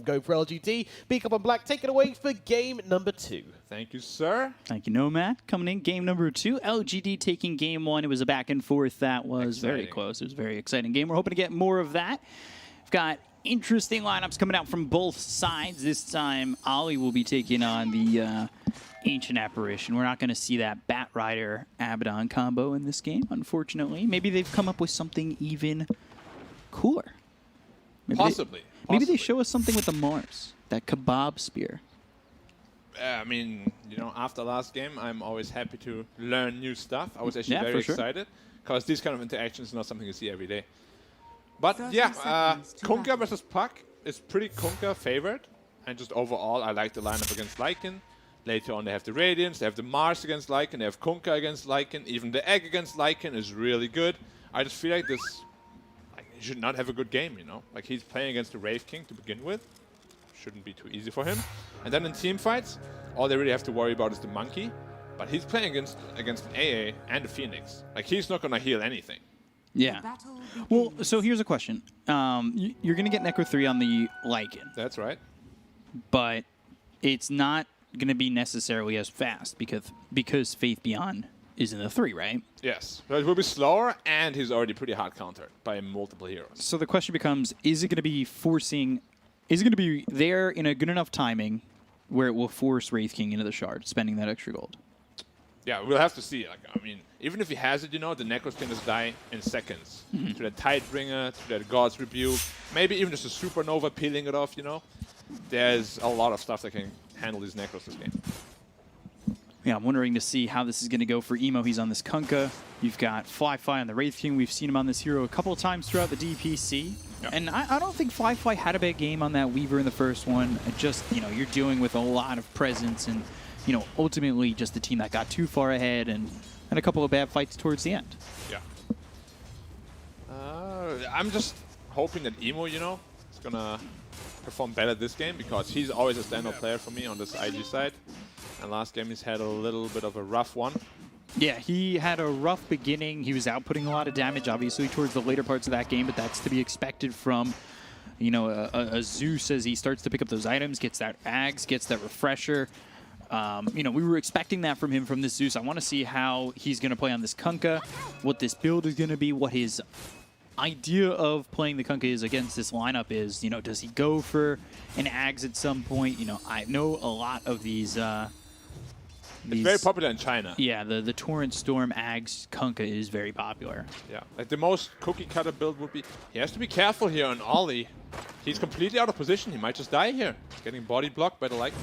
go for LGD. Beak up on black, take it away for game number 2. Thank you, sir. Thank you, Nomad. Coming in, game number 2. LGD taking game 1. It was a back and forth that was very close. It was a very exciting game. We're hoping to get more of that. We've got interesting lineups coming out from both sides. This time, Ollie will be taking on the Ancient Apparition. We're not going to see that Bat Rider Abaddon combo in this game, unfortunately. Maybe they've come up with something even cooler. Possibly. Maybe they show us something with the Mars, that kebab spear. I mean, you know, after last game, I'm always happy to learn new stuff. I was actually very excited because this kind of interaction is not something you see every day. But yeah, Kunkka versus Puck is pretty Kunkka favored. And just overall, I like the lineup against Lycan. Later on, they have the Radiance, they have the Mars against Lycan, they have Kunkka against Lycan. Even the Egg against Lycan is really good. I just feel like this, he should not have a good game, you know? Like, he's playing against the Wraith King to begin with. Shouldn't be too easy for him. And then in team fights, all they really have to worry about is the Monkey. But he's playing against an AA and a Phoenix. Like, he's not going to heal anything. Yeah. Well, so here's a question. You're going to get Necro 3 on the Lycan. That's right. But it's not going to be necessarily as fast because Faith Beyond is in the 3, right? Yes. But it will be slower, and he's already pretty hard countered by multiple heroes. So the question becomes, is it going to be there in a good enough timing where it will force Wraith King into the shard, spending that extra gold? Yeah, we'll have to see. Like, I mean, even if he has it, you know, the Necros can just die in seconds. To that Tidebringer, to that God's Rebuke, maybe even just a Supernova peeling it off, you know. There's a lot of stuff that can handle these Necros this game. Yeah, I'm wondering to see how this is going to go for Emo. He's on this Kunkka. You've got Fly on the Wraith King. We've seen him on this hero a couple of times throughout the DPC. Yep. And I don't think Fly had a bad game on that Weaver in the first one. It just, you know, you're dealing with a lot of presence and, you know, ultimately just the team that got too far ahead and a couple of bad fights towards the end. Yeah. I'm just hoping that Emo, you know, is going to perform better this game because he's always a standout player for me on this IG side. And last game he's had a little bit of a rough one. Yeah, he had a rough beginning. He was outputting a lot of damage, obviously, towards the later parts of that game, but that's to be expected from, you know, a Zeus as he starts to pick up those items, gets that Ags, gets that Refresher. You know, we were expecting that from him from this Zeus. I want to see how he's going to play on this Kunkka, what this build is going to be, what his idea of playing the Kunkka is against this lineup is. You know, does he go for an Ags at some point? You know, I know a lot of these... It's very popular in China. Yeah, the Torrent Storm Ags Kunkka is very popular. Yeah, like the most cookie cutter build would be, he has to be careful here on Ollie. He's completely out of position. He might just die here. Getting body blocked by the Lycan.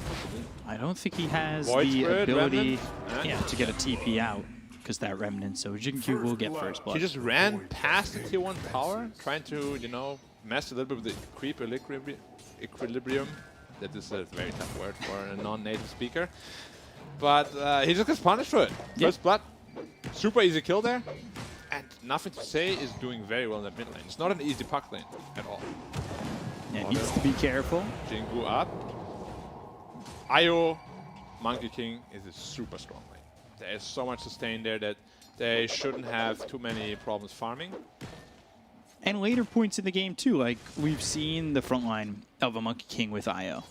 I don't think he has Void the Spirit, ability Remnant, to get a TP out because that Remnant, so Jinkyu will get first blood. He just ran past the tier 1 tower, trying to, you know, mess a little bit with the creep equilibrium. That is a very tough word for a non-native speaker. But he just gets punished for it. First blood, super easy kill there. And nothing to say is doing very well in that mid lane. It's not an easy puck lane at all. Yeah, needs to be careful. Jingu up. Io, Monkey King is a super strong lane. There is so much sustain there that they shouldn't have too many problems farming. And later points in the game too, like we've seen the front line of a Monkey King with Io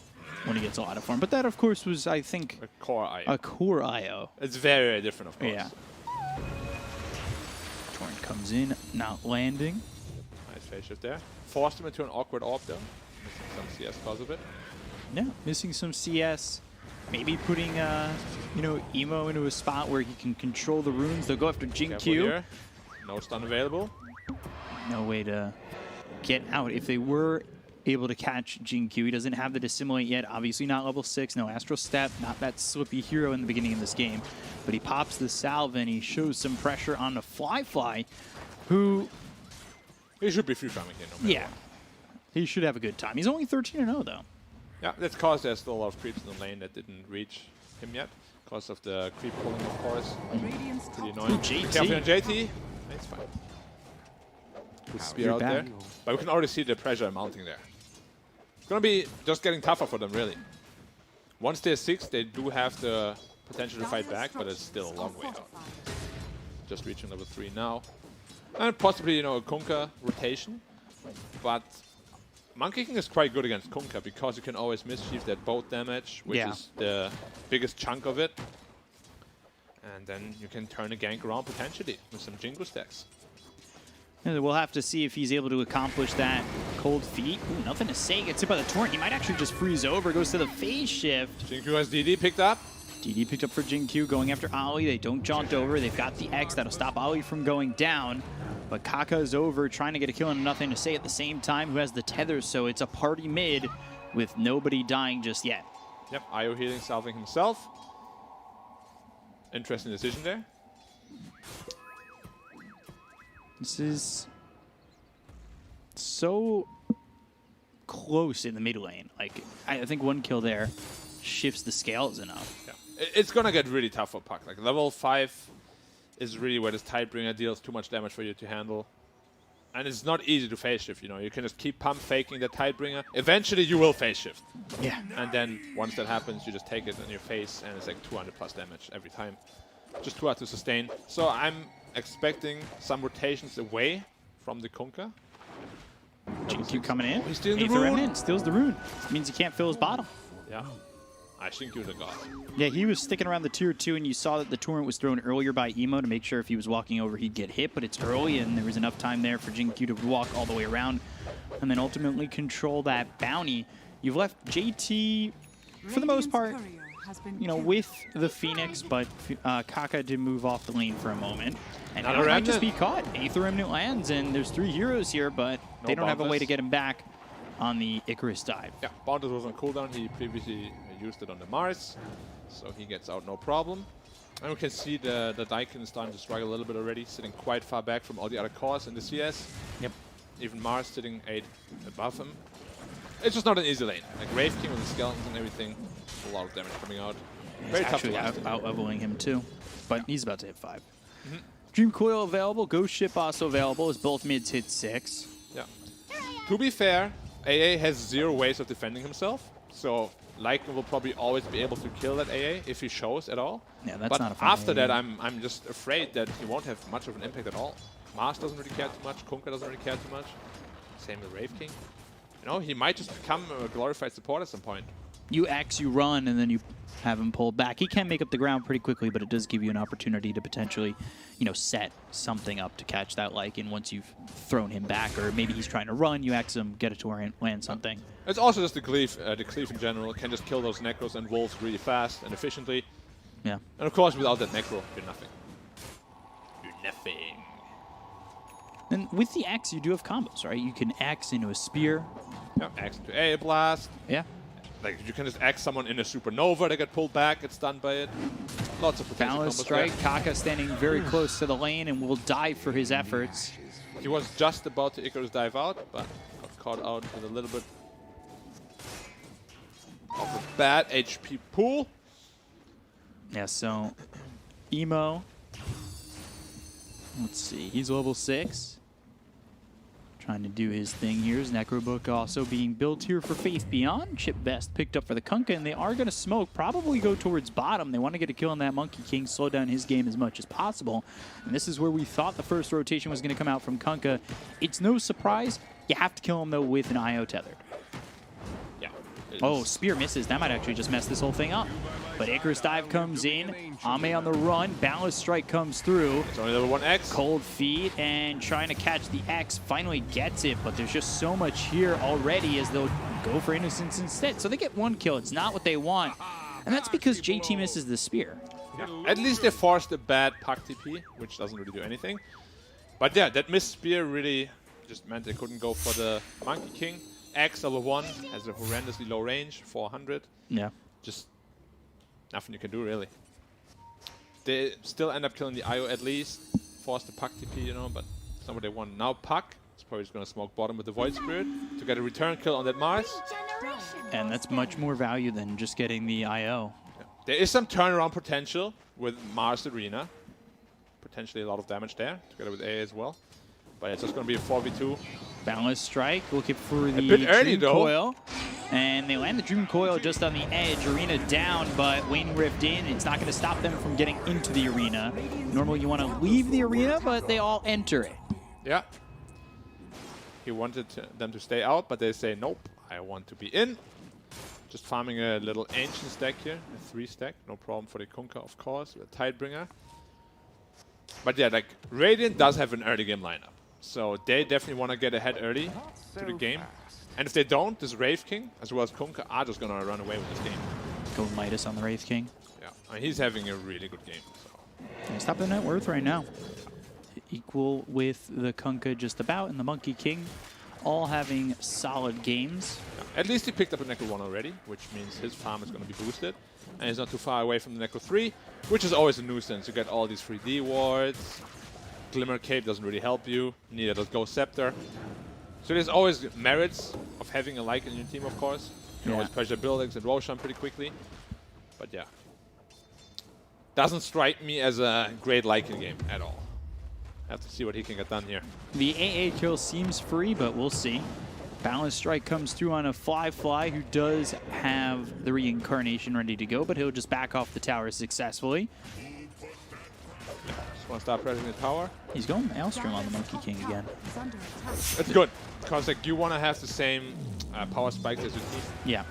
when he gets a lot of farm. But that, of course, was, I think, a core Io. A core Io. It's very, very different, of course. Yeah. Torrent comes in, not landing. Nice phase shift there. Forced him into an awkward orb, though. Missing some CS because of it. Yeah, missing some CS. Maybe putting, you know, Emo into a spot where he can control the runes. They'll go after Jinkyu. No stun available. No way to get out. If they were able to catch Jinkyu, he doesn't have the Dissimilate yet. Obviously not level 6, no Astral Step, not that slippy hero in the beginning of this game. But he pops the salve and he shows some pressure on the Fly, who... He should be free farming here, no matter what. He should have a good time. He's only 13-0 though. Yeah, that's because there's still a lot of creeps in the lane that didn't reach him yet. Because of the creep pulling, of course. Pretty annoying. JT. Careful on JT. It's fine. Good spear out there. But we can already see the pressure mounting there. It's going to be just getting tougher for them, really. Once they're 6, they do have the potential to fight back, but it's still a long way out. Just reaching level 3 now. And possibly, you know, a Kunkka rotation. But Monkey King is quite good against Kunkka because you can always mischief that boat damage, which is the biggest chunk of it. And then you can turn a gank around potentially with some Jingu stacks. And we'll have to see if he's able to accomplish that. Cold feet. Ooh, nothing to say. Gets hit by the torrent. He might actually just freeze over. Goes to the phase shift. Jingyu has DD picked up. DD picked up for Jingyu, going after Ali. They don't jaunt over. They've got the X that'll stop Ali from going down. But Kaka is over, trying to get a kill and nothing to say at the same time, who has the tether, so it's a party mid with nobody dying just yet. Yep, IO healing, salving himself. Interesting decision there. This is so close in the mid lane. Like, I think one kill there shifts the scales enough. Yeah. It's gonna get really tough for Puck. Like level 5 is really where this Tidebringer deals too much damage for you to handle. And it's not easy to phase shift, you know. You can just keep pump faking the Tidebringer. Eventually you will phase shift. Yeah. And then once that happens, you just take it in your face and it's like 200 plus damage every time. Just too hard to sustain. So I'm expecting some rotations away from the Kunkka. Jingyu coming in. Oh, he's stealing the Aether rune. Remnant, steals the rune. Means he can't fill his bottom. Yeah. I think you're the god. Yeah, he was sticking around the tier 2, and you saw that the torrent was thrown earlier by Emo to make sure if he was walking over, he'd get hit, but it's early, and there was enough time there for Jingyu to walk all the way around and then ultimately control that bounty. You've left JT, for the most part, you know, with the Phoenix, but Kaka did move off the lane for a moment. And it might just be caught. Aether Remnant lands, and there's 3 heroes here, but they don't have a way to get him back on the Icarus dive. Yeah, Boundless was on cooldown. He previously used it on the Mars, so he gets out no problem. And we can see the Daikin is starting to struggle a little bit already, sitting quite far back from all the other cores in the CS. Yep. Even Mars sitting 8 above him. It's just not an easy lane. Like Wraith King with the skeletons and everything, a lot of damage coming out. Very tough to last. Out-leveling him too, but he's about to hit 5. Dream Coil available, Ghost Ship also available as both mids hit 6. Yeah. To be fair, AA has 0 ways of defending himself, so Lycan will probably always be able to kill that AA if he shows at all. Yeah, that's but not a fun after AA. that, I'm just afraid that he won't have much of an impact at all. Mars doesn't really care too much, Kunkka doesn't really care too much. Same with Wraith King. You know, he might just become a glorified support at some point. You X, you run, and then you have him pulled back. He can make up the ground pretty quickly, but it does give you an opportunity to potentially, you know, set something up to catch that Lycan once you've thrown him back, or maybe he's trying to run, you X him, get a torrent, land something. It's also just the cleave in general can just kill those Necros and Wolves really fast and efficiently. Yeah. And of course, without that Necro, you're nothing. You're nothing. And with the X, you do have combos, right? You can X into a spear. Yeah, X into A blast. Yeah. Like, you can just X someone in a supernova, they get pulled back, gets stunned by it. Lots of potential Balance combos strike, there. Kaka standing very close to the lane and will die for his efforts. He was just about to Icarus dive out, but got caught out with a little bit of a bad HP pool. Yeah, so Emo, let's see, he's level 6. Trying to do his thing here. Is Necrobook also being built here for Faith Beyond. Chip Best picked up for the Kunkka, and they are going to smoke, probably go towards bottom. They want to get a kill on that Monkey King, slow down his game as much as possible. And this is where we thought the first rotation was going to come out from Kunkka. It's no surprise. You have to kill him, though, with an IO tether. Yeah. Oh, Spear misses. That might actually just mess this whole thing up. But Icarus Dive comes in. Ame on the run. Balance Strike comes through. It's only level 1X. Cold Feet and trying to catch the X. Finally gets it, but there's just so much here already as they'll go for Innocence instead. So they get 1 kill. It's not what they want. And that's because JT misses the Spear. Yeah. At least they forced a bad Puck TP, which doesn't really do anything. But yeah, that missed Spear really just meant they couldn't go for the Monkey King. X level 1 has a horrendously low range, 400. Yeah. Just nothing you can do, really. They still end up killing the IO at least. Force the Puck TP, you know, but it's not what they want. Now Puck is probably just going to smoke bottom with the Void Spirit to get a return kill on that Mars. And that's much more value than just getting the IO. Yeah. There is some turnaround potential with Mars Arena. Potentially a lot of damage there, together with A as well. But it's just going to be a 4v2. Balance Strike, looking for the bit early, Dream though. Coil. And they land the Dream Coil just on the edge. Arena down, but Wayne Rift in. It's not going to stop them from getting into the arena. Normally you want to leave the arena, but they all enter it. Yeah. He wanted them to stay out, but they say, nope, I want to be in. Just farming a little ancient stack here, a 3 stack, no problem for the Kunkka, of course, with a Tidebringer. But yeah, like, Radiant does have an early game lineup. So they definitely want to get ahead early to the game. And if they don't, this Wraith King, as well as Kunkka, are just going to run away with this game. Go Midas on the Wraith King. Yeah, I mean, he's having a really good game. So. He's top of the net worth right now. Equal with the Kunkka just about, and the Monkey King all having solid games. Yeah, at least he picked up a Neko 1 already, which means his farm is going to be boosted. And he's not too far away from the Neko 3, which is always a nuisance. You get all these 3D wards. Glimmer Cape doesn't really help you. Neither does Ghost Scepter. So there's always merits of having a Lycan in your team, of course. You can always pressure buildings and Roshan pretty quickly. But yeah. Doesn't strike me as a great Lycan game at all. Have to see what he can get done here. The AA kill seems free, but we'll see. Balance Strike comes through on a Fly, who does have the Reincarnation ready to go, but he'll just back off the tower successfully. Just want to start pressing the tower. He's going Maelstrom on the Monkey King again. It's good, because like you want to have the same power spikes as your team. Yeah.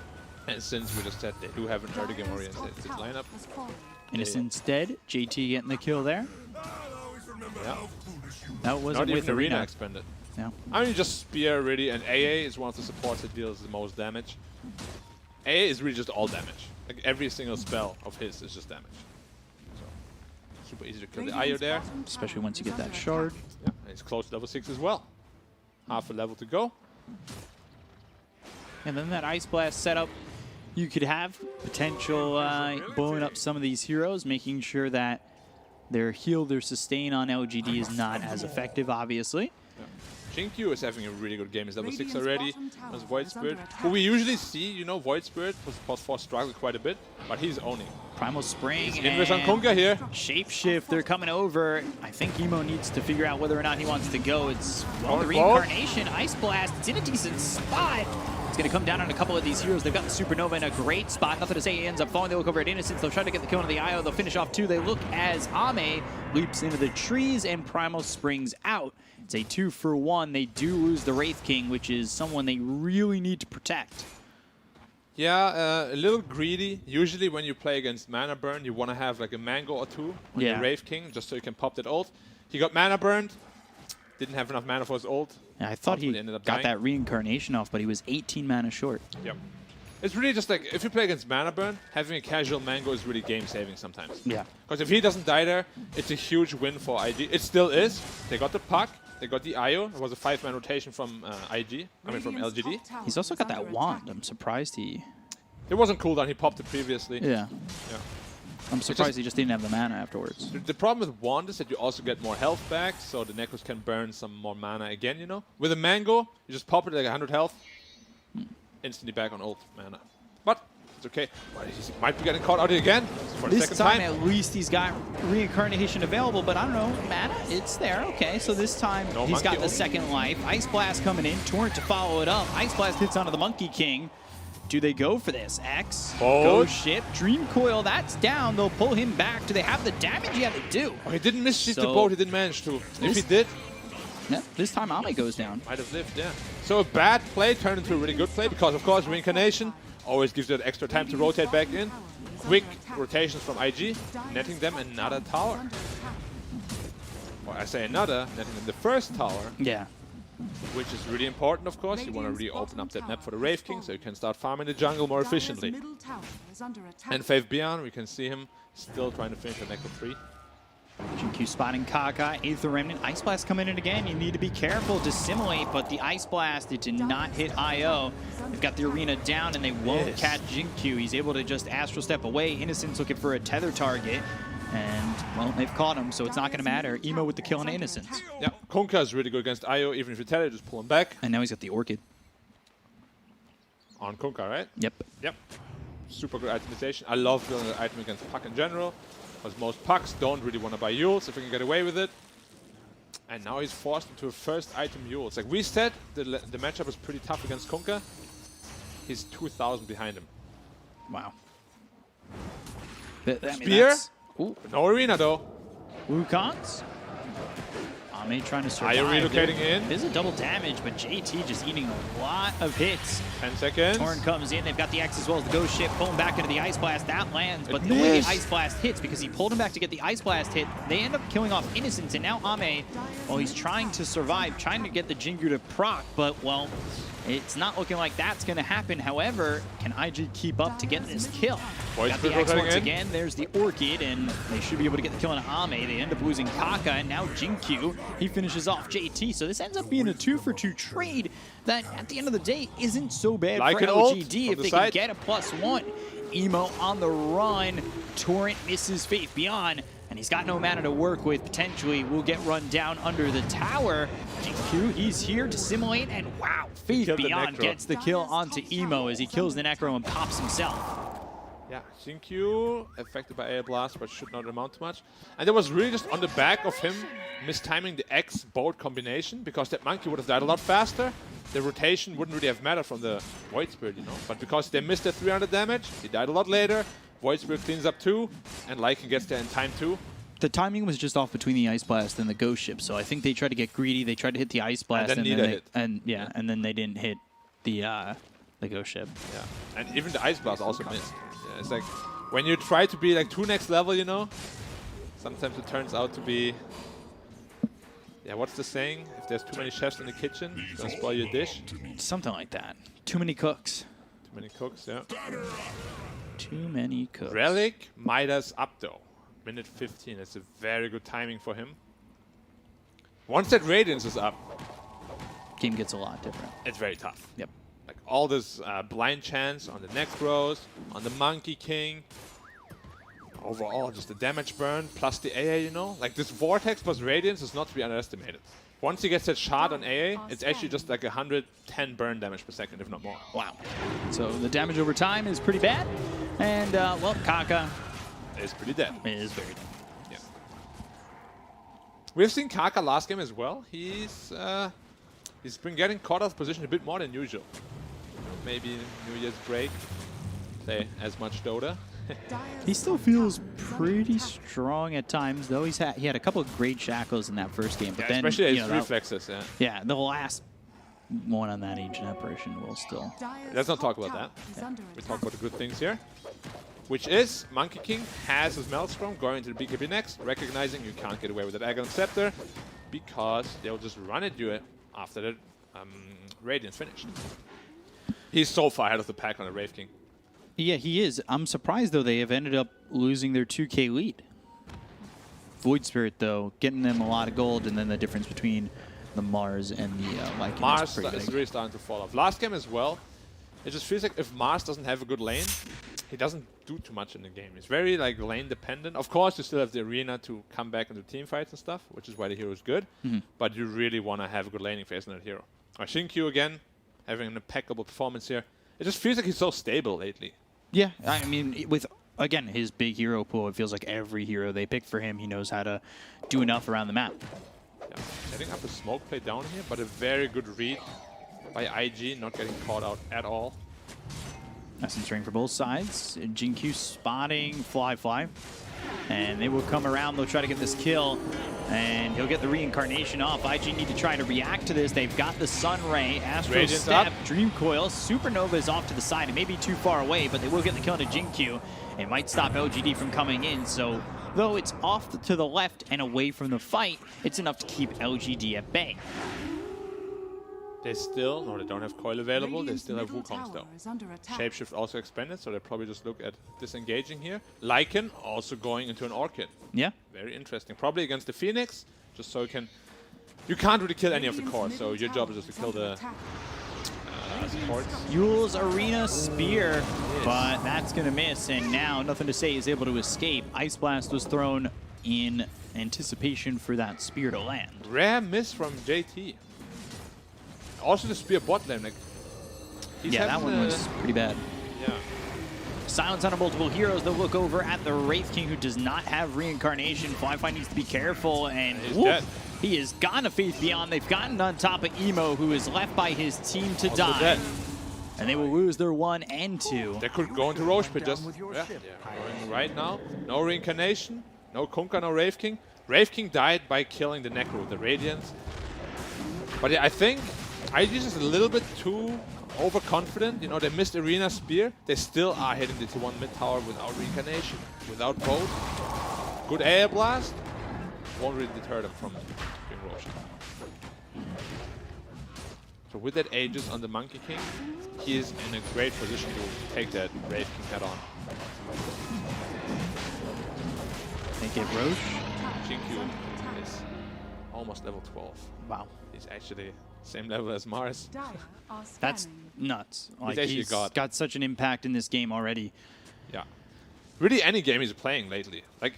And since we just said they do have an early game oriented lineup. Innocent's dead. JT getting the kill there. Yeah. That wasn't Not with even Arena Arena. expanded. No. I mean, just Spear really, and AA is one of the supports that deals the most damage. AA is really just all damage. Like every single spell of his is just damage. So super easy to kill the IO there. Especially once you get that shard. Yeah, and he's close to level 6 as well. Half a level to go. And then that Ice Blast setup, you could have potential blowing up some of these heroes, making sure that their heal, their sustain on LGD is not as effective, obviously. Yeah. Jinkyu is having a really good game. He's level 6 already. As Void Spirit, who we usually see, you know, Void Spirit was +4 struggle quite a bit, but he's owning. Primal Spring Invis on Kunkka here. Shapeshift, they're coming over. I think Emo needs to figure out whether or not he wants to go. It's well, the Reincarnation, Ice Blast, it's in a decent spot. It's going to come down on a couple of these heroes. They've got the Supernova in a great spot. Nothing to say, he ends up falling. They look over at Innocence. They'll try to get the kill on the IO. They'll finish off 2. They look as Ame leaps into the trees and Primal springs out. It's a 2-for-1. They do lose the Wraith King, which is someone they really need to protect. Yeah, a little greedy. Usually when you play against Mana Burn, you want to have like a Mango or 2 on your Wraith King, just so you can pop that ult. He got Mana Burned. Didn't have enough mana for his ult. Yeah, I thought he got that Reincarnation off, but he was 18 mana short. Yep. It's really just like, if you play against Mana Burn, having a casual Mango is really game-saving sometimes. Yeah. Because if he doesn't die there, it's a huge win for IG. It still is. They got the puck. They got the IO. It was a 5-man rotation from IG. I mean, from LGD. He's also got that wand. I'm surprised he... It wasn't cooldown. He popped it previously. Yeah. Yeah. I'm surprised he just didn't have the mana afterwards. The problem with Wand is that you also get more health back, so the Necros can burn some more mana again, you know? With a Mango, you just pop it like 100 health, instantly back on ult mana. But it's okay. Well, he might be getting caught out again for the second time. At least he's got Reincarnation available, but I don't know, mana, it's there. Okay, so this time he's got the second life. Ice Blast coming in, Torrent to follow it up. Ice Blast hits onto the Monkey King. Do they go for this? X, go ship, Dream Coil, that's down. They'll pull him back. Do they have the damage? Yeah, they do. Oh, he didn't miss the boat. He didn't manage to. If he did, yeah, this time Ame goes down. Might have lived, yeah. So a bad play turned into a really good play because, of course, Reincarnation always gives you that extra time to rotate back in. Quick rotations from IG, netting them another tower. Well, I say another, netting them the first tower. Yeah. Which is really important, of course. You want to really open up that map for the Wraith King, so you can start farming the jungle more efficiently. And Faith Beyond, we can see him still trying to finish the Necro 3. GQ spotting Kaka, Aether Remnant, Ice Blast coming in again. You need to be careful to simulate, but the Ice Blast, it did not hit IO. They've got the arena down and they won't catch Jinkyu. He's able to just Astral Step away. Innocence looking for a tether target. And, well, they've caught him, so it's not going to matter. Emo with the kill on Innocence. Yeah, Kunkka is really good against IO, even if you tell it, just pull him back. And now he's got the Orchid. On Kunkka, right? Yep. Yep. Super good itemization. I love building an item against Puck in general, because most Pucks don't really want to buy Yules if we can get away with it. And now he's forced into a first item Yules. Like we said, the matchup is pretty tough against Kunkka. He's 2,000 behind him. Wow. Spear? Ooh. No arena, though. Wukong's. Ame trying to survive. Are you relocating in? There's a double damage, but JT just eating a lot of hits. 10 seconds. Torn comes in. They've got the X as well as the Ghost Ship. Pulling back into the Ice Blast. That lands, but the way the Ice Blast hits, because he pulled him back to get the Ice Blast hit, they end up killing off Innocence. And now Ame, well, he's trying to survive, trying to get the Jingu to proc, but, well, it's not looking like that's going to happen. However, can IG keep up to get this kill? Got the X once again. There's the Orchid, and they should be able to get the kill on Ame. They end up losing Kaka, and now Jinkyu, he finishes off JT. So this ends up being a 2-for-2 trade that, at the end of the day, isn't so bad like for LGD if the they side. can get a +1. Emo on the run. Torrent misses Faith Beyond, and he's got no mana to work with. Potentially will get run down under the tower. Jinkyu, he's here to simulate, and wow, Faith Beyond gets the kill onto Emo as he kills the Necro and pops himself. Yeah, Jinkyu affected by Air Blast, but should not amount to much. And it was really just on the back of him mistiming the X bolt combination, because that monkey would have died a lot faster. The rotation wouldn't really have mattered from the Void Spirit, you know. But because they missed the 300 damage, he died a lot later. Void Spirit cleans up too, and Lycan gets there in time too. The timing was just off between the Ice Blast and the Ghost Ship, so I think they tried to get greedy. They tried to hit the Ice Blast, and then and then they didn't hit the Ghost Ship. Yeah, and even the Ice Blast also missed. Yeah, it's like when you try to be like too next level, you know, sometimes it turns out to be. Yeah, what's the saying? If there's too many chefs in the kitchen, it's gonna spoil your dish. Something like that. Too many cooks. Too many cooks, yeah. Too many cooks. Relic, Midas up though. Minute 15, it's a very good timing for him. Once that Radiance is up, game gets a lot different. it's very tough. Yep. Like all this blind chance on the Necros, on the Monkey King. Overall, just the damage burn plus the AA, you know? Like this Vortex plus Radiance is not to be underestimated. Once he gets that shot on AA, it's actually just like 110 burn damage per second, if not more. Wow. So the damage over time is pretty bad. And, well, Kaka It's pretty dead. is very dead. Yeah. We've seen Kaka last game as well. He's been getting caught out of position a bit more than usual. Maybe New Year's break, play as much Dota. He still feels pretty strong at times, though. He had a couple of great shackles in that first game, but Yeah, then especially you his know, reflexes. Yeah. the last one on that Ancient Apparition will still. Let's not talk about that. We talk about the good things here, which is Monkey King has his Maelstrom going into the BKB next, recognizing you can't get away with that Agon Scepter because they'll just run at you after the Radiance finished. He's so far ahead of the pack on the Wraith King. Yeah, he is. I'm surprised, though, they have ended up losing their 2K lead. Void Spirit, though, getting them a lot of gold, and then the difference between the Mars and the Lycan Mars is is really starting to fall off. Last game as well, it just feels like if Mars doesn't have a good lane, he doesn't do too much in the game. He's very like lane dependent. Of course, you still have the arena to come back into team fights and stuff, which is why the hero is good. But you really want to have a good laning phase in that hero. Shinkyu again, having an impeccable performance here. It just feels like he's so stable lately. Yeah, I mean, with, again, his big hero pool, it feels like every hero they pick for him, he knows how to do enough around the map. Yeah. Setting up a smoke play down here, but a very good read by IG, not getting caught out at all. Nice and string for both sides. Jinkyu spotting Fly. And they will come around, they'll try to get this kill, and he'll get the reincarnation off. IG need to try to react to this. They've got the Sun Ray, Astro Radiant Step, up. Dream Coil, Supernova is off to the side. It may be too far away, but they will get the kill to Jinkyu. It might stop LGD from coming in, so though it's off to the left and away from the fight, it's enough to keep LGD at bay. They still, no, they don't have coil available. They still have Wukongs though. Shapeshift also expanded, so they probably just look at disengaging here. Lycan also going into an Orchid. Yeah. Very interesting. Probably against the Phoenix, just so you can't really kill any of the cores, so your job is just to kill the supports. Yule's Arena Spear, but that's going to miss, and now Nothing to Say is able to escape. Ice Blast was thrown in anticipation for that Spear to land. Rare miss from JT. Also the Spear bot lane, like, yeah, that one was pretty bad. Yeah. Silence on multiple heroes. They'll look over at the Wraith King, who does not have reincarnation. Fly needs to be careful, and dead. He is gone to Faith Beyond. They've gotten on top of Emo, who is left by his team to Also die. dead. And they will lose their 1 and 2. They could go into Roche Pit just going right now. No reincarnation, no Kunkka, no Wraith King. Wraith King died by killing the Necro with the Radiance. But yeah, I think Aegis is a little bit too overconfident. You know, they missed Arena Spear. They still are hitting the T1 mid tower without Reincarnation, without Bolt. Good air blast. Won't really deter them from being Roshan. So with that Aegis on the Monkey King, he is in a great position to take that Wraith King head on. They get Roche. Jinkyu is almost level 12. Wow. He's actually same level as Mars. That's nuts. Like, actually he's God. got such an impact in this game already. Yeah. Really any game he's playing lately. Like,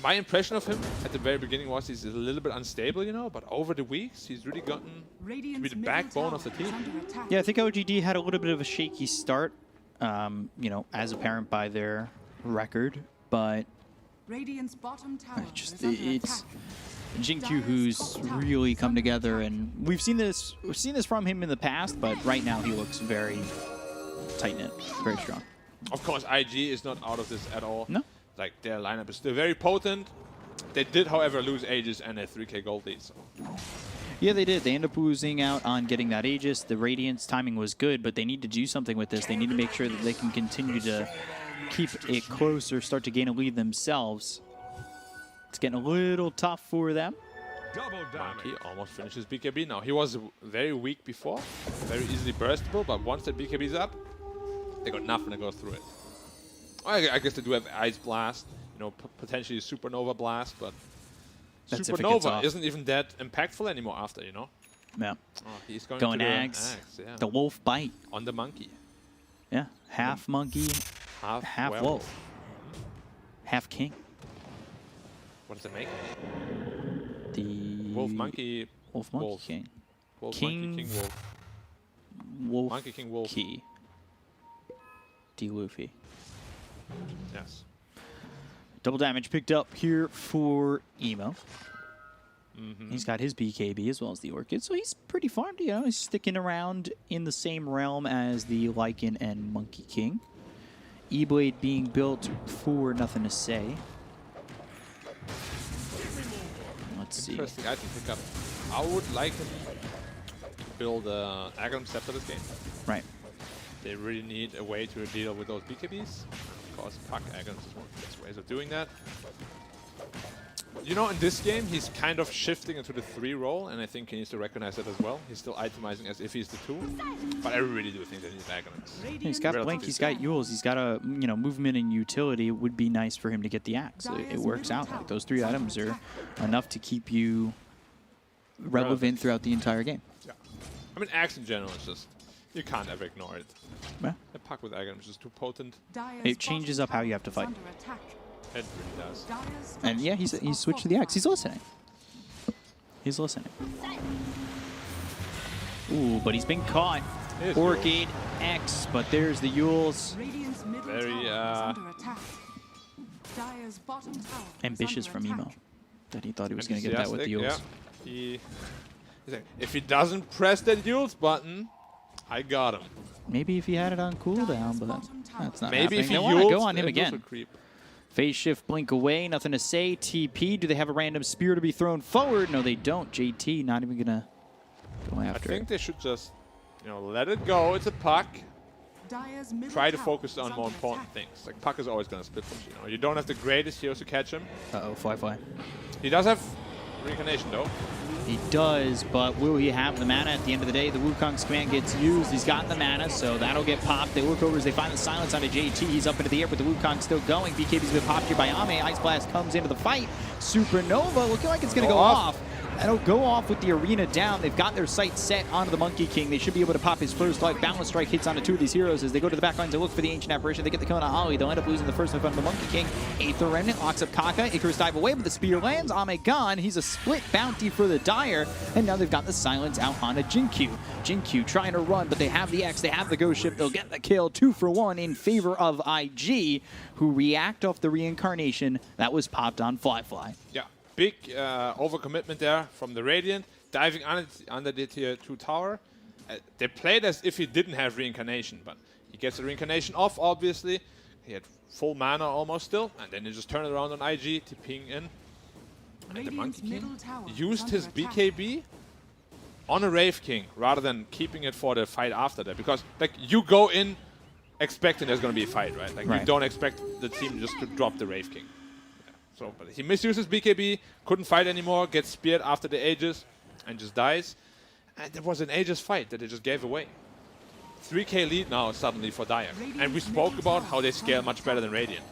my impression of him at the very beginning was he's a little bit unstable, you know, but over the weeks he's really gotten to be the backbone of the team. Yeah, I think LGD had a little bit of a shaky start, you know, as apparent by their record, but Radiant's bottom tower just is under it's attack. Jinkyu who's really come together, and we've seen this from him in the past, but right now he looks very tight-knit, very strong. Of course, IG is not out of this at all. No. Like, their lineup is still very potent. They did, however, lose Aegis and a 3k gold lead. So. Yeah, they did. They ended up losing out on getting that Aegis. The Radiance timing was good, but they need to do something with this. They need to make sure that they can continue to keep it close or start to gain a lead themselves. It's getting a little tough for them. Monkey almost finishes BKB now. He was very weak before, very easily burstable, but once that BKB's up, they got nothing to go through it. I guess they do have Ice Blast, you know, potentially Supernova Blast, but That's if it gets Supernova off. isn't even that impactful anymore after, you know? Yeah. Oh, he's going Going to the Axe. yeah. The Wolf Bite. On the Monkey. Yeah. Half monkey, half werewolf. wolf. Half king. What does it make? The Wolf, Monkey, Wolf Monkey Wolf. King. Wolf, King, Monkey, King, Wolf. Wolf Monkey, King, Wolf. Key. D Luffy. Yes. Double damage picked up here for Emo. Mm-hmm. He's got his BKB as well as the Orchid, so he's pretty farmed. You know, he's sticking around in the same realm as the Lycan and Monkey King. E-Blade being built for nothing to say. Let's see. Interesting item pickup. I would like to build Aghanim Scepter this game. Right. They really need a way to deal with those BKBs. Of course, Puck Aghanim is one of the best ways of doing that. You know, in this game, he's kind of shifting into the 3 role, and I think he needs to recognize that as well. He's still itemizing as if he's the 2, but I really do think they need Aghanims. He's got Blink, he's got Yules, he's got a, you know, movement and utility. It would be nice for him to get the Axe. It works out. Like, those 3 items are enough to keep you relevant throughout the entire game. Yeah. I mean, Axe in general is just, you can't ever ignore it. Yeah. The Puck with Aghanim is just too potent. It changes up how you have to fight. It really does. And yeah, he's switched to the Axe. He's listening. He's listening. Ooh, but he's been caught. Orchid, X, but there's the Yules. Very Ambitious from Emo. That he thought he was going to get that with the Yules. Yeah. If he doesn't press that Yules button, I got him. Maybe if he had it on cooldown, but that's not Maybe happening. if he They want to Yules, go on him Yules again. would creep. Phase shift, blink away, nothing to say. TP, do they have a random spear to be thrown forward? No, they don't. JT not even gonna go after I think they should just, you know, let it go. It's a Puck. Try to focus on more important things. Like, Puck is always gonna split push, you know. You don't have the greatest heroes to catch him. Uh-oh, fly. He does have Reincarnation though. He does, but will he have the mana at the end of the day? The Wukong's command gets used. He's got the mana, so that'll get popped. They look over as they find the silence onto JT. He's up into the air, but the Wukong still going. BKB's been popped here by Ame. Ice Blast comes into the fight. Supernova looking like it's going to go off. That'll go off with the arena down. They've got their sights set onto the Monkey King. They should be able to pop his first life. Balance Strike hits onto 2 of these heroes as they go to the back line to look for the Ancient Apparition. They get the kill on Ollie. They'll end up losing the first life onto the Monkey King. Aether Remnant locks up Kaka. Icarus dive away, but the spear lands. Ame gone. He's a split bounty for the Dire. And now they've got the silence out onto Jinkyu. Jinkyu trying to run, but they have the X. They have the Ghost Ship. They'll get the kill. 2 for 1 in favor of IG, who react off the reincarnation that was popped on Fly. Yeah. Big overcommitment there from the Radiant, diving under the tier 2 tower. They played as if he didn't have Reincarnation, but he gets the Reincarnation off, obviously. He had full mana almost still, and then he just turned it around on IG, TPing in. And the Monkey King middle tower is used under his attack. BKB on a Wraith King rather than keeping it for the fight after that. Because like you go in expecting there's going to be a fight, right? Like you don't expect the team just to drop the Wraith King. Yeah. So, but he misuses BKB, couldn't fight anymore, gets speared after the Aegis, and just dies. And there was an Aegis fight that they just gave away. 3k lead now suddenly for Dire. And we spoke about how they scale much better than Radiant.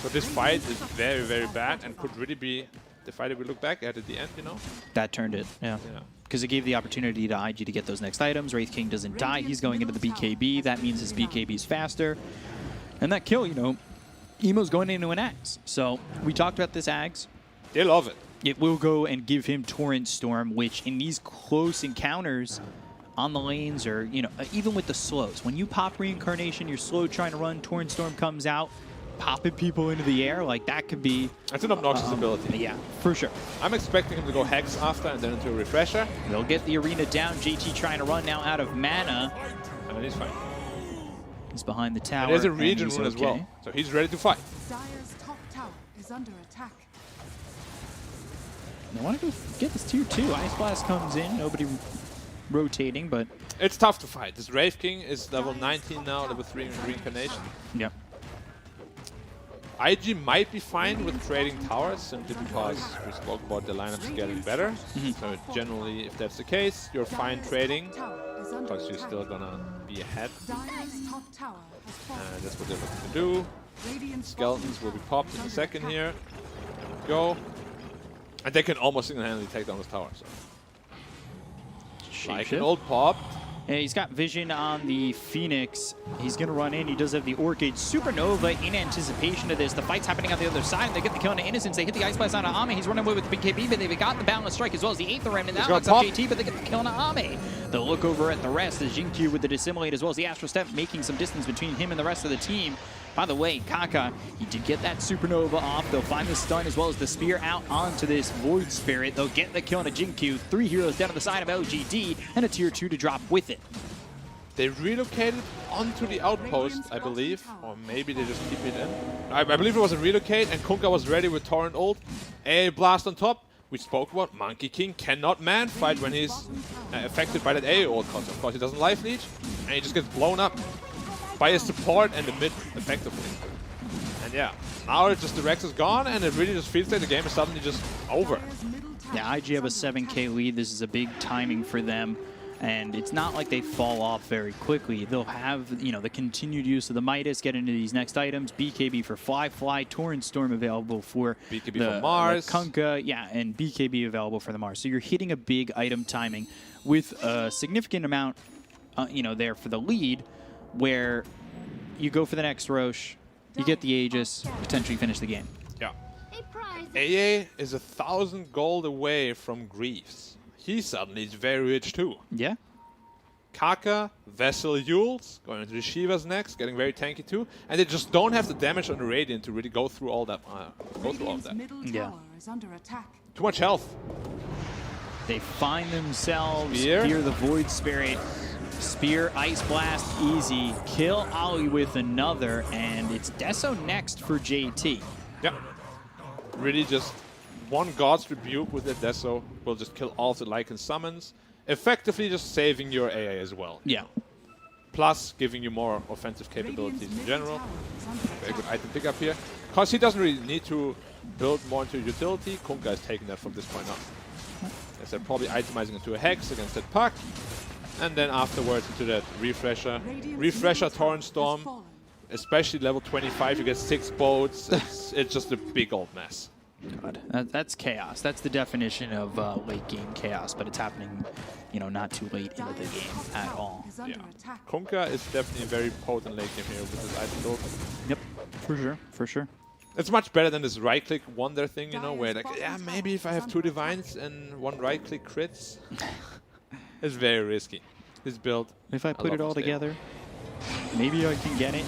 So this fight is very, very bad and could really be the fight that we look back at the end, you know? That turned it, yeah. Because it gave the opportunity to IG to get those next items. Wraith King doesn't die. He's going into the BKB. That means his BKB is faster. And that kill, you know, Emo's going into an Axe. So we talked about this Axe. They love it. It will go and give him Torrent Storm, which in these close encounters on the lanes or, you know, even with the slows, when you pop Reincarnation, you're slow trying to run, Torrent Storm comes out, popping people into the air, like that could be... That's an obnoxious ability. Yeah, for sure. I'm expecting him to go Hex after and then into a Refresher. They'll get the arena down. JT trying to run now out of mana. And then he's fine. He's behind the tower. And there's a region he's rune as well. So he's ready to fight. Dire's top tower is under attack. They want to go get this tier 2. Ice Blast comes in. Nobody rotating, but... It's tough to fight. This Wraith King is level 19 now, level 3 in Reincarnation. Yep. IG might be fine with trading towers simply because we spoke about the lineups getting better. So generally, if that's the case, you're fine trading because you're still gonna be ahead. Dire's top tower has fallen. And that's what they're looking to do. Radiant's Skeletons will be popped in a second here. There we go. And they can almost single-handedly take down this tower. So. Like an old pop. Yeah, he's got vision on the Phoenix. He's going to run in. He does have the Orchid Supernova in anticipation of this. The fight's happening on the other side. They get the kill on Innocence. They hit the Ice Blast on Ame. He's running away with the BKB, but they've got the Balance Strike as well as the Aether Remnant. That locks up JT, but they get the kill on Ame. They'll look over at the rest. The Jinkyu with the Dissimulate as well as the Astral Step, making some distance between him and the rest of the team. By the way, Kaka, he did get that Supernova off. They'll find the stun as well as the spear out onto this Void Spirit. They'll get the kill on a Jinkyu. 3 heroes down to the side of LGD and a tier 2 to drop with it. They relocated onto the outpost, I believe, or maybe they just keep it in. I believe it was a relocate, and Kunkka was ready with Torrent ult. A blast on top. We spoke about Monkey King cannot man fight when he's affected by that A ult, because of course he doesn't life leech, and he just gets blown up by his support and the mid, effectively. And yeah, now it's just the Rex is gone, and it really just feels like the game is suddenly just over. Yeah, IG have a 7k lead. This is a big timing for them. And it's not like they fall off very quickly. They'll have, you know, the continued use of the Midas, get into these next items. BKB for Fly, Torrent Storm available for BKB the, for Mars. The Kunkka, yeah, and BKB available for the Mars. So you're hitting a big item timing with a significant amount, you know, there for the lead, where you go for the next Roche, you get the Aegis, potentially finish the game. Yeah. AA is 1,000 gold away from Greaves. He suddenly is very rich too. Yeah. Kaka, Vessel, Yules, going into the Shivas next, getting very tanky too. And they just don't have the damage on the Radiant to really go through all that. Yeah. Is under attack. Too much health. They find themselves Spear. near the Void Spirit. Spear, Ice Blast, easy. Kill Ali with another, and it's Deso next for JT. Yeah. Really just one God's Rebuke with the Deso will just kill all the Lycan summons, effectively just saving your AA as well. Yeah. Plus giving you more offensive capabilities in general. Very good item pickup here. Because he doesn't really need to build more into utility. Kunkka is taking that from this point on. As they're probably itemizing into a Hex against that Puck. And then afterwards into that Refresher. Refresher Torrent Storm. Especially level 25, you get 6 boats. It's just a big old mess. God, that's chaos. That's the definition of late game chaos, but it's happening, you know, not too late into the game at all. Yeah. Kunkka is definitely a very potent late game here with his item build. Yep, for sure, for sure. It's much better than this right-click wonder thing, you know, where like, yeah, maybe if I have 2 Divines and 1 right-click crits. It's very risky. This build. If I put it all together, maybe I can get it.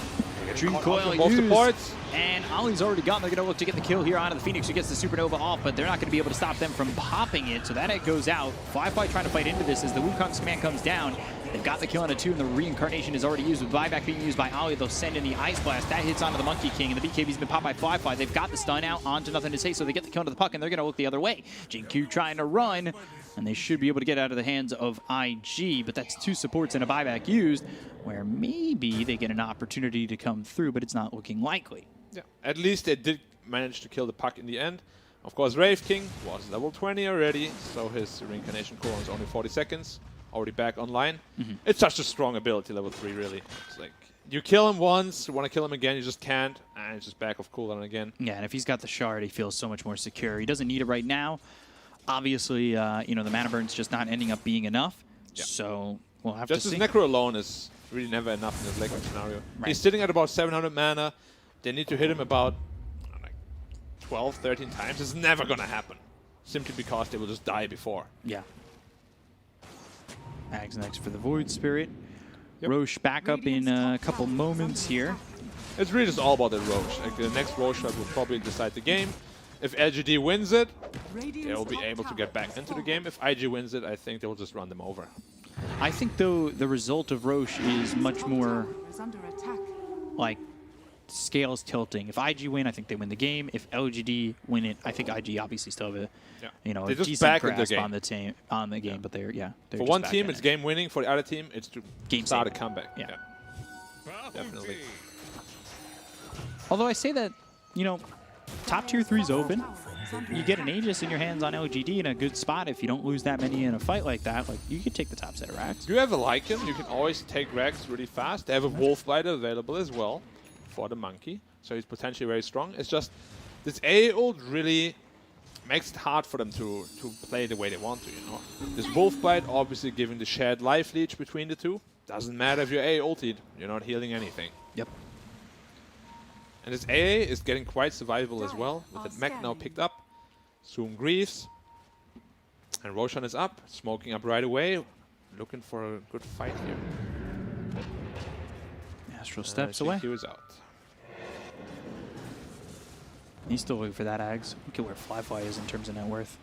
Dream Coil both used, supports. and Ollie's already gone. They're going to look to get the kill here onto the Phoenix, who gets the Supernova off, but they're not going to be able to stop them from popping it, so that it goes out. Fly trying to fight into this as the Wukong's command comes down. They've got the kill on a 2, and the reincarnation is already used with buyback being used by Ali. They'll send in the Ice Blast. That hits onto the Monkey King, and the BKB's been popped by Fly. They've got the stun out onto nothing to say, so they get the kill onto the puck, and they're going to look the other way. Jinkyu trying to run, and they should be able to get out of the hands of IG, but that's 2 supports and a buyback used, where maybe they get an opportunity to come through, but it's not looking likely. Yeah, at least they did manage to kill the puck in the end. Of course, Wraith King was level 20 already, so his reincarnation cooldown is only 40 seconds. Already back online. It's such a strong ability, level 3, really. It's like, you kill him once, you want to kill him again, you just can't, and it's just back off cooldown again. Yeah, and if he's got the shard, he feels so much more secure. He doesn't need it right now. Obviously, you know, the mana burn's just not ending up being enough, so we'll have to see. Just his Necro alone is really never enough in this late game scenario. Right. He's sitting at about 700 mana. They need to hit him about like 12, 13 times. It's never going to happen, simply because they will just die before. Yeah. Ags next for the Void Spirit. Roche back up in a couple moments here. It's really just all about the Roche. Like, the next Roche shot will probably decide the game. If LGD wins it, they'll be able to get back into the game. If IG wins it, I think they'll just run them over. I think, though, the result of Roche is much more like scales tilting. If IG win, I think they win the game. If LGD win it, I think IG obviously still have a you know, a decent grasp on the game. But they're for one team, it's game winning. For the other team, it's to start a comeback. Yeah. Definitely. Although I say that, you know, top tier 3's open. You get an Aegis in your hands on LGD in a good spot. If you don't lose that many in a fight like that, like, you could take the top set of racks. Do you have a Lycan? You can always take racks really fast. They have a Wolf Glider available as well for the Monkey, so he's potentially very strong. It's just this A ult really makes it hard for them to play the way they want to, you know. This Wolf Bite obviously giving the shared life leech between the two. Doesn't matter if you're A ulted, you're not healing anything. Yep. And this AA is getting quite survivable as well, with the mech now picked up. Zoom grieves. And Roshan is up, smoking up right away, looking for a good fight here. Astral steps away. He was out. He's still looking for that Ags. Look at where Fly is in terms of net worth.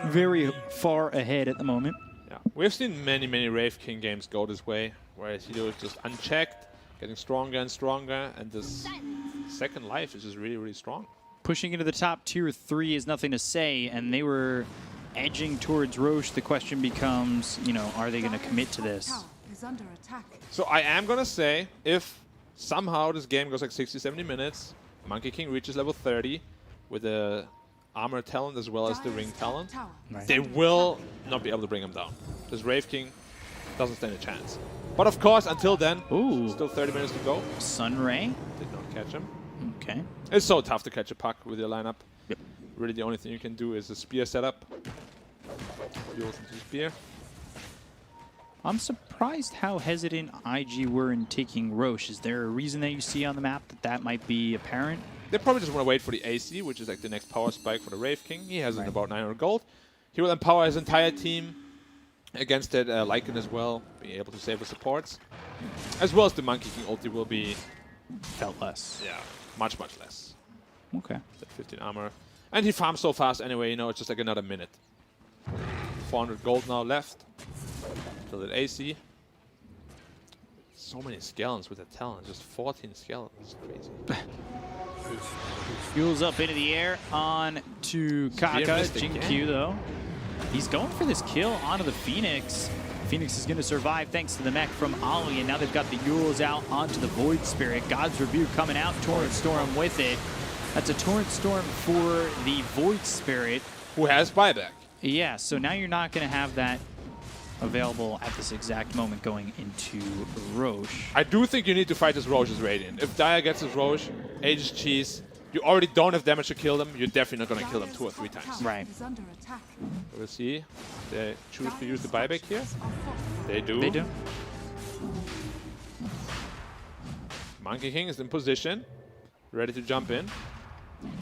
Very far ahead at the moment. Yeah, we've seen many Wraith King games go this way, where he was just unchecked, getting stronger and stronger, and this second life is just really strong. Pushing into the top tier 3 is nothing to say, and they were edging towards Roche. The question becomes, you know, are they going to commit to this? So I am going to say, if somehow this game goes like 60-70 minutes, Monkey King reaches level 30 with the armor talent as well as the ring talent, they will not be able to bring him down. This Wraith King doesn't stand a chance. But of course, until then, still 30 minutes to go. Sunray did not catch him. Okay. It's so tough to catch a puck with your lineup. Yep. Really, the only thing you can do is a spear setup. Duels into spear. I'm surprised how hesitant IG were in taking Roche. Is there a reason that you see on the map that might be apparent? They probably just want to wait for the AC, which is like the next power spike for the Wraith King. He has about 900 gold. He will empower his entire team against that Lycan as well, being able to save the supports. As well as the Monkey King ulti will be... felt less. Yeah, much less. Okay. That 15 armor. And he farms so fast anyway, you know, it's just like another minute. 400 gold now left. Till that AC. So many skeletons with that talent, just 14 skeletons, crazy. Fuels up into the air on to Kaka. Jinkyu though. He's going for this kill onto the Phoenix. Phoenix is going to survive thanks to the mech from Ali, and now they've got the Yules out onto the Void Spirit. God's Rebuke coming out, Torrent Storm with it. That's a Torrent Storm for the Void Spirit. Who has buyback. Yeah, so now you're not going to have that available at this exact moment going into Roche. I do think you need to fight this Roche's Radiant. If Dire gets his Roche, Aegis cheese, you already don't have damage to kill them, you're definitely not going to kill them 2 or 3 times. Right. We'll see. They choose to use the buyback here. They do. They do. Monkey King is in position, ready to jump in.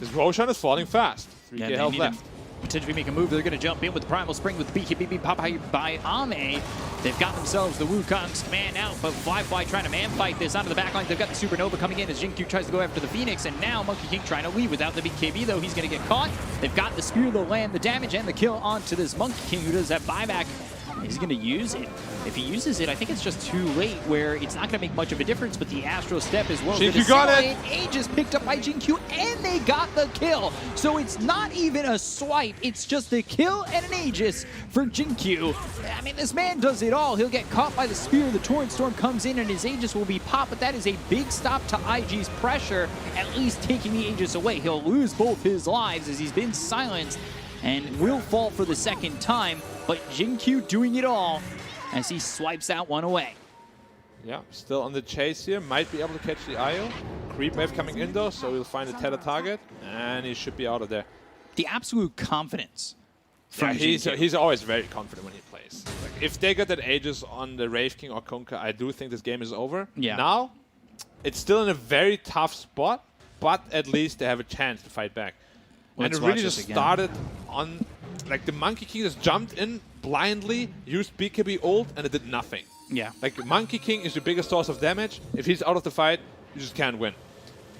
This Roshan is falling fast. 3k health left. Potentially make a move. They're going to jump in with the Primal Spring with the BKB pop by Ame. They've got themselves the Wukong's man out, but Fly trying to man fight this onto the back line. They've got the Supernova coming in as Jinkyu tries to go after the Phoenix, and now Monkey King trying to leave without the BKB, though he's going to get caught. They've got the Spear, they'll land the damage and the kill onto this Monkey King, who does have buyback. He's going to use it. If he uses it, I think it's just too late where it's not going to make much of a difference, but the Astro Step as well. Jin Q got it! Aegis picked up by Jin Q, and they got the kill. So it's not even a swipe, it's just a kill and an Aegis for Jin Q. I mean, this man does it all. He'll get caught by the spear, the Torrent Storm comes in, and his Aegis will be popped, but that is a big stop to IG's pressure, at least taking the Aegis away. He'll lose both his lives as he's been silenced and will fall for the second time, but Jin Q doing it all as he swipes out one away. Yeah, still on the chase here. Might be able to catch the IO. Creep wave coming in though, so he'll find a tether target, and he should be out of there. The absolute confidence from Yeah, Jin Q. he's always very confident when he plays. Like, if they get that Aegis on the Wraith King or Kunkka, I do think this game is over. Yeah. Now, it's still in a very tough spot, but at least they have a chance to fight back. Let's and it really watch just this again. started on, like, the Monkey King just jumped in blindly, used BKB ult, and it did nothing. Yeah. Like, Monkey King is your biggest source of damage. If he's out of the fight, you just can't win.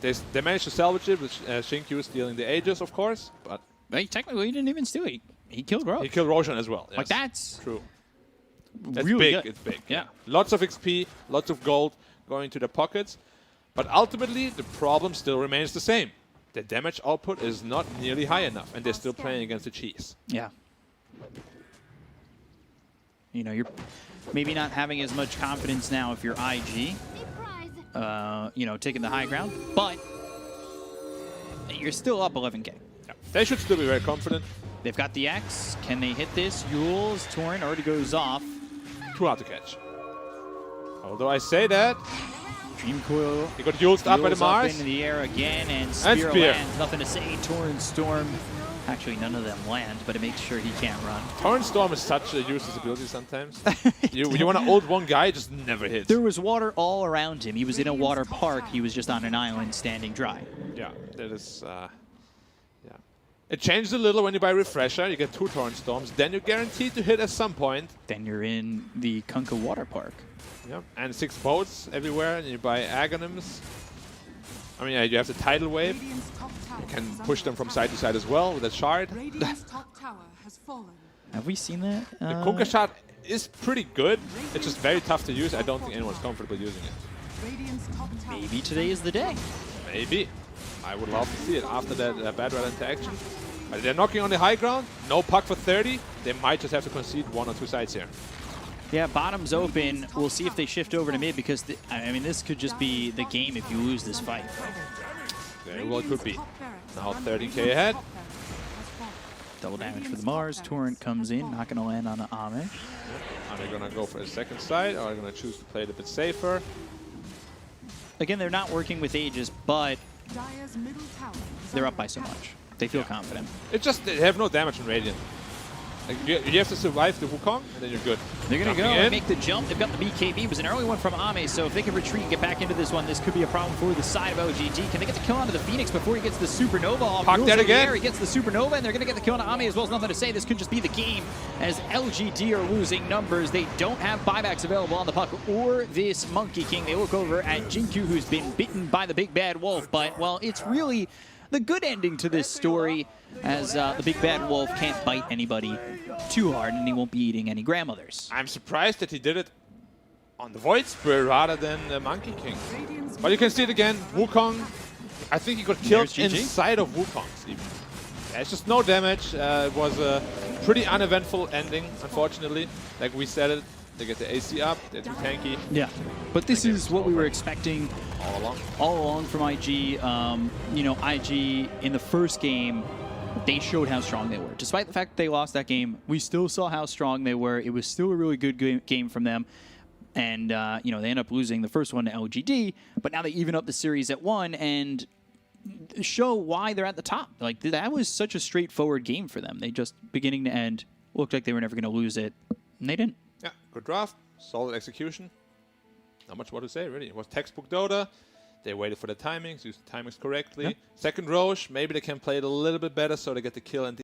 They managed to salvage it with Jin Q stealing the Aegis, of course, but Technically, he didn't even steal it. He killed Roche. he killed Roshan as well. Yes. Like, that's True. That's really big. good. It's big. Yeah. Lots of XP, lots of gold going to their pockets. But ultimately, the problem still remains the same. The damage output is not nearly high enough, and they're still playing against the cheese. Yeah. You know, you're maybe not having as much confidence now if you're IG, you know, taking the high ground, but you're still up 11K. Yeah. They should still be very confident. They've got the X. Can they hit this? Yule's Torrent already goes off. Too hard to catch. Although I say that, Dream Coil. he got used up by the Yule's up Mars. into the air again, and Spear Spear. lands. Nothing to say. Torrent Storm. Actually, none of them land, but it makes sure he can't run. Torrent Storm is such a useless ability sometimes. you want to ult one guy, it just never hits. There was water all around him. He was in a water park. He was just on an island standing dry. Yeah, that is, yeah. It changes a little when you buy Refresher. You get 2 Torrent Storms. Then you're guaranteed to hit at some point. Then you're in the Kunkka water park. Yeah, and 6 boats everywhere, and you buy Aghanim's. I mean, yeah, you have the tidal wave. Radiant's top tower You can is push under them from attack. side to side as well with a shard. Radiant's top tower has fallen. Have we seen that? The Kunkka shard is pretty good. It's just very tough to use. I don't think anyone's comfortable using it. Radiant's top tower. Maybe today is the day. Maybe. I would love to see it after that bad rat interaction. But they're knocking on the high ground. No puck for 30. They might just have to concede 1 or 2 sides here. Yeah, bottom's open. We'll see if they shift over to mid because, I mean, this could just be the game if you lose this fight. Very well could be. Top barracks Now is under 30k attack. ahead. Top barracks has fallen. Double damage for the Mars. Torrent comes in, not going to land on an Ame. Are they going to go for a second side, or are they going to choose to play it a bit safer? Again, they're not working with Aegis, but Dire's middle tower is they're under up by so attack. much. They feel confident. It's just they have no damage on Radiant. Like, you have to survive the Wukong, and then you're good. They're going to go Jumping and in. make the jump. They've got the BKB. It was an early one from Ame, so if they can retreat and get back into this one, this could be a problem for the side of LGD. Can they get the kill onto the Phoenix before he gets the Supernova off? Puck Yule's dead in the again. air, he gets the Supernova, and they're going to get the kill on Ame as well. As nothing to say. This could just be the game as LGD are losing numbers. They don't have buybacks available on the puck or this Monkey King. They look over at Jin Q, who's been bitten by the big bad wolf, but, well, it's really the good ending to this story as the big bad wolf can't bite anybody too hard and he won't be eating any grandmothers. I'm surprised that he did it on the Void Spirit rather than the Monkey King. Radiant's But you can see it again. Wukong, I think he got killed There's GG. inside of Wukong's even. There's just no damage. It was a pretty uneventful ending, unfortunately. Like we said it, they get the AC up, they're too tanky Yeah, but this think is it's what we over. were expecting all along. all along from IG. You know, IG in the first game, they showed how strong they were. Despite the fact that they lost that game, we still saw how strong they were. It was still a really good game from them. And, you know, they end up losing the first one to LGD, but now they even up the series at 1 and show why they're at the top. Like, that was such a straightforward game for them. They just, beginning to end, looked like they were never going to lose it, and they didn't. Yeah, good draft, solid execution. Not much more to say, really. It was textbook Dota. They waited for the timings, used the timings correctly. Yeah. Second Roche, maybe they can play it a little bit better so they get the kill and